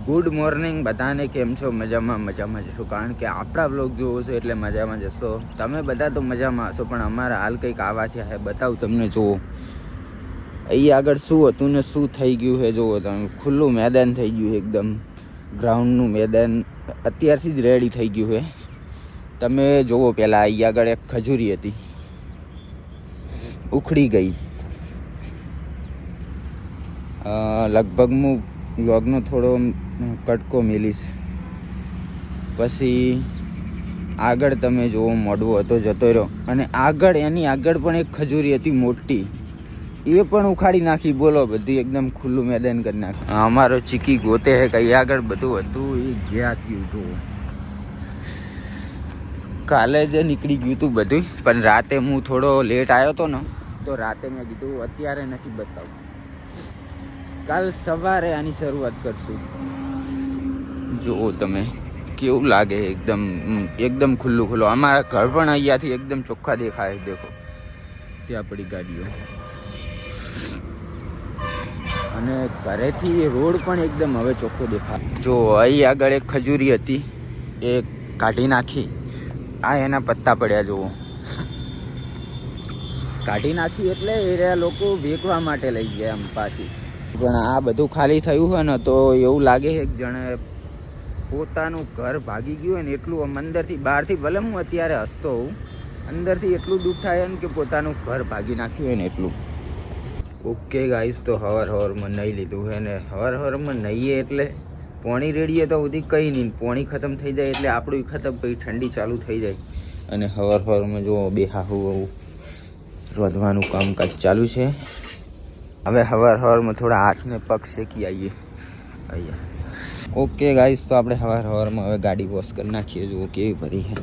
Good morning બધાને, કેમ છો? મજામાં જશો, કારણ કે આપણા બ્લોગ જોવો છો એટલે મજામાં જશો. તમે બધા તો મજામાં હશો, પણ અમારા હાલ કંઈક આવા થયા છે. બતાવું તમને. જુઓ અહીં આગળ શું હતું ને શું થઈ ગયું છે. જુઓ તમે, ખુલ્લું મેદાન થઈ ગયું છે. એકદમ ગ્રાઉન્ડનું મેદાન અત્યારથી જ રેડી થઈ ગયું છે. તમે જુઓ, પહેલાં અહીં આગળ એક ખજૂરી હતી, ઉખડી ગઈ. લગભગ હું વ્લોગનો થોડો કટકો મેલીશ. પછી આગળ તમે જુઓ, મોડવો હતો, જતો રહ્યો. અને આગળ એની આગળ પણ એક ખજૂરી હતી મોટી, એ પણ ઉખાડી નાખી. બોલો, બધી એકદમ ખુલ્લું મેદાન કરી નાખ્યું. અમારો ચીકી ગોતે હે કઈ આગળ બધું હતું એ ગયા ગયું હતું. કાલે જ નીકળી ગયું હતું બધું, પણ રાતે હું થોડો લેટ આવ્યો હતો ને, તો રાતે મેં કીધું અત્યારે નથી બતાવું, કાલ સવારે આની શરૂઆત કરશું. જુઓ તમે કેવું લાગે, એકદમ ખુલ્લું. અમારા ઘર પણ અહીંયાથી એકદમ ચોખ્ખા દેખાય. દેખો ત્યાં પડી ગાડીઓ, અને ઘરેથી રોડ પણ એકદમ હવે ચોખ્ખો દેખાય. જો અહીં આગળ એક ખજૂરી હતી, એ કાઢી નાખી. આ એના પત્તા પડ્યા. જુઓ, કાઢી નાખી એટલે એ લોકો વેચવા માટે લઈ ગયા આમ પાછી. પણ આ બધું ખાલી થયું હોય ને, તો એવું લાગે છે કે જાણે પોતાનું ઘર ભાગી ગયું હોય ને એટલું. આમ અંદરથી, બહારથી ભલે હું અત્યારે હસતો હોઉં, અંદરથી એટલું દુઃખ થાય ને કે પોતાનું ઘર ભાગી નાખ્યું હોય ને એટલું. ઓકે ગાઈસ, તો હવારમાં નહીં લીધું છે ને હવારમાં નહીએ એટલે પોણી રેડીએ તો સુધી કંઈ નહીં. પોણી ખતમ થઈ જાય એટલે આપણું ખતમ, પછી ઠંડી ચાલુ થઈ જાય. અને હવારમાં જો બે હાહુ રોધવાનું કામકાજ ચાલુ છે. હવે હવારમાં થોડા હાથને પગ શેકી આવીએ અહીંયા. ઓકે ગાઈસ, તો આપણે હવારમાં હવે ગાડી વોશ કરી નાખીએ. જુઓ કેવી ભરી છે.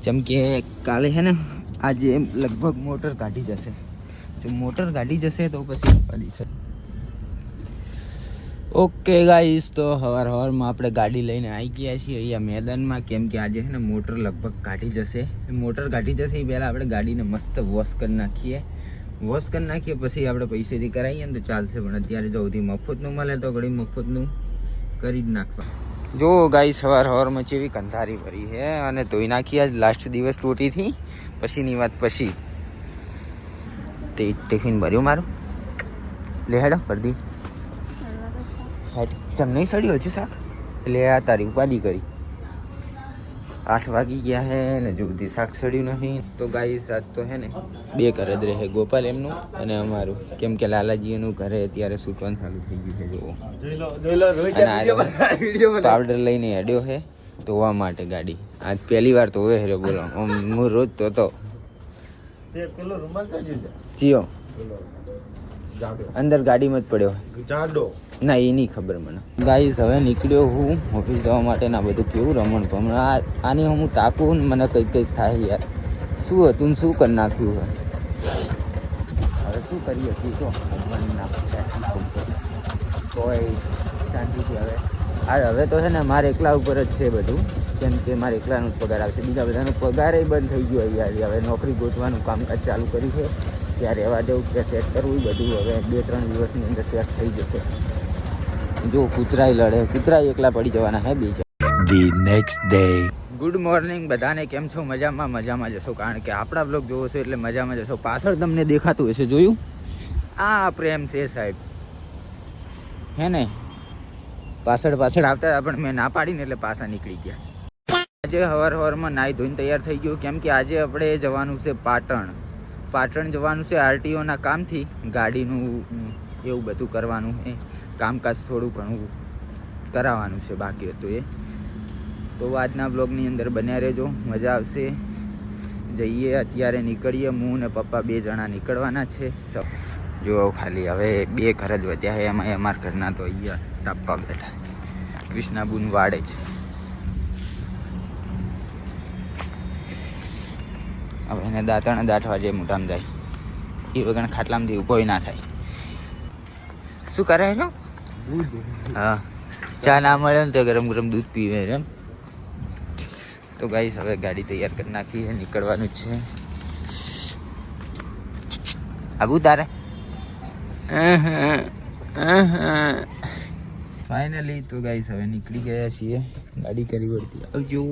જેમ કે કાલે છે ને, આજે લગભગ મોટર કાઢી જશે. જો મોટર કાઢી જશે તો પછી ફરી છે. ઓકે ગાઈસ, તો હવારમાં આપણે ગાડી લઈને આવી ગયા છીએ અહીંયા મેદાનમાં. કેમ કે આજે છે ને મોટર લગભગ કાઢી જશે. મોટર કાઢી જશે એ પહેલાં આપણે ગાડીને મસ્ત વોશ કરી નાખીએ. પછી આપણે પૈસેથી કરાવીએ ને તો ચાલશે. પણ અત્યારે જો સુધી મફતનું મળે તો ઘડી મફતનું કરી જ નાખવા. જો ગાઈસ, હવારમાં જેવી કંધારી ભરી છે અને ધોઈ નાખી. આજ લાસ્ટ દિવસ ટોટીથી પછીની વાત. પછી તે ટિફિન ભર્યું મારું. લે હેડો ભરદી. ચમ નહીં સડ્યું હજુ શાક? એટલે આ તારી ઉપાધિ કરી. 8 વાગી ગયા હે ને હજુ સુધી શાક સડ્યું નહીં. તો ગાઈસ, આજ તો હે ને બે ઘર જ રહે, ગોપાલ એમનું અને અમારું. કેમ કે લાલાજી એનું ઘરે અત્યારે સૂટવાનું ચાલુ થઈ ગયું છે. જુઓ, પાવડર લઈને હેડ્યો છે ધોવા માટે ગાડી. આજ પહેલી વાર ધોવે હેરો. બોલો, હું રોજ ધોતો. ચિયો અંદર ગાડીમાં જ પડ્યો ના, એ નહીં ખબર મને. ગાઈસ, હવે નીકળ્યો હું ઓફિસ જવા માટે. ના બધું કેવું રમણ ભમણ. આની હું તાકું ને મને કંઈક થાય યાર. શું હતું ને શું કરી નાખ્યું હોય. હવે શું કરીએ તો કોઈ શાંતિથી. હવે તો છે ને મારે એકલા ઉપર જ છે બધું. કેમ કે મારે એકલાનો જ પગાર આવશે, બીજા બધાનો પગાર બંધ થઈ ગયો યાર. હવે નોકરી ગોતવાનું કામકાજ ચાલુ કર્યું છે. ત્યાં રહેવા દેવું કે સેટ કરવું બધું હવે 2-3 દિવસની અંદર સેટ થઈ જશે. જો કૂતરાય લડે, કૂતરાય એકલા પડી જવાના હે બીજા. The next day. Good morning બધાને, કેમ છો? મજામાં જશો, કારણ કે આપણા બ્લોગ જોવો છો એટલે મજામાં જશો. પાછળ તમને દેખાતું હશે, જોયું? આ પ્રેમ છે સાહેબ, હે ને? પાછળ આવતા હતા પણ મેં ના પાડીને એટલે પાછા નીકળી ગયા. આજે હવારમાં નાહી ધોઈને તૈયાર થઈ ગયું. કેમ કે આજે આપણે જવાનું છે પાટણ જવાનું છે આરટીઓના કામથી. ગાડીનું એવું બધું કરવાનું છે, કામકાજ થોડું ઘણું કરાવવાનું છે બાકી હતું એ. તો આજના બ્લોગની અંદર બન્યા રહેજો, મજા આવશે. જઈએ, અત્યારે નીકળીએ. હું ને પપ્પા 2 જણા નીકળવાના છે. જો ખાલી હવે 2 ઘર જ વધ્યા છે. એમાં અમારા ઘરના તો અહીંયા તાપવા બેઠા. કૃષ્ણાબુન વાડે છે. હવે એને દાંતવા જાય, મોટામાં જાય. એ વગર ખાટલામાંથી ઊભો ના થાય. શું કરે છે? હા, ચા ના મળે ને તો ગરમ દૂધ પીવે એમ. તો ગાઈસ, હવે ગાડી તૈયાર કરી નાખી છે, નીકળવાનું જ છે. આબુ તારે ફાઇનલી તો ગાઈસ હવે નીકળી ગયા છીએ. ગાડી કરી પડતી આવજો.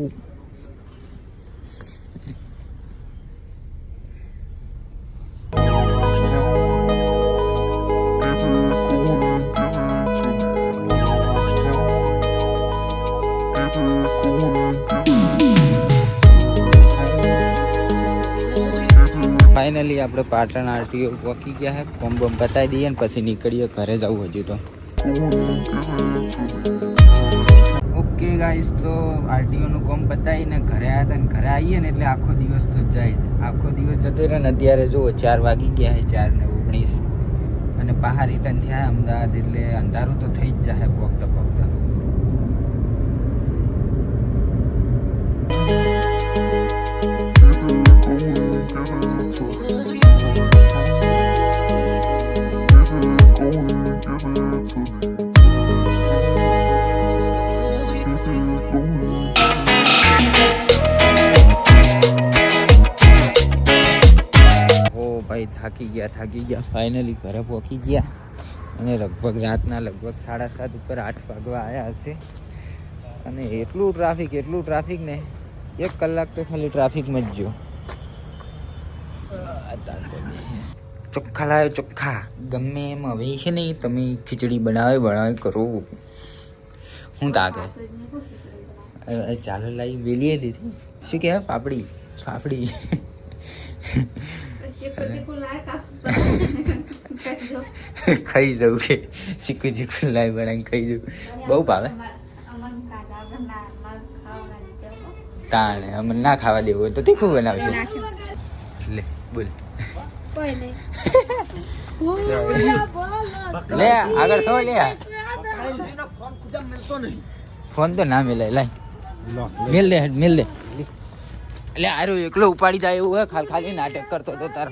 ફાઇનલી આપણે પાટણ આરટીઓ પહોંચી ગયા છે. ફોર્મ બોમ બતાવી દઈએ ને પછી નીકળીએ ઘરે જવું હજુ તો. ઓકે ગાઈસ, તો આરટીઓનું કામ પતાવીને ઘરે આવ્યા હતા ને ઘરે આવીએ ને એટલે આખો દિવસ તો જાય જ. આખો દિવસ જતો રહે ને અત્યારે જુઓ 4 વાગી ગયા છે, 4:19 અને બહાર રિટર્ન થયા અમદાવાદ એટલે અંધારું તો થઈ જ જાય પોગતા પોગતા. થાકી ગયા ફાઇનલી ઘરે પહોંચી ગયા અને લગભગ રાતના 7:30 ઉપર 8 વાગવા આવ્યા હશે. અને એટલું ટ્રાફિક ને 1 કલાક તો ખાલી ટ્રાફિકમાં જ ગયો. ચોખ્ખા લાવ્યો ચોખ્ખા. ગમે એમ હવે છે નહીં, તમે ખીચડી બનાવે કરો. હું તાકે ચાલો લાવી વેલીએ દીધી. શું કહેવાય? પાપડી ખાઈ જવું કે ચીકુ લાઈ બનાવીને ખાઈ જવું. બહુ ભાવે. તાણે અમને ના ખાવા દેવું હોય તો તીખું બનાવશે. લે બોલ લે આગળ થો લે. ફોન તો ના મિલાય. લાય મેલ દે એટલે આરો એકલો ઉપાડી જાય એવું હોય. ખાલી નાટક કરતો તો તાર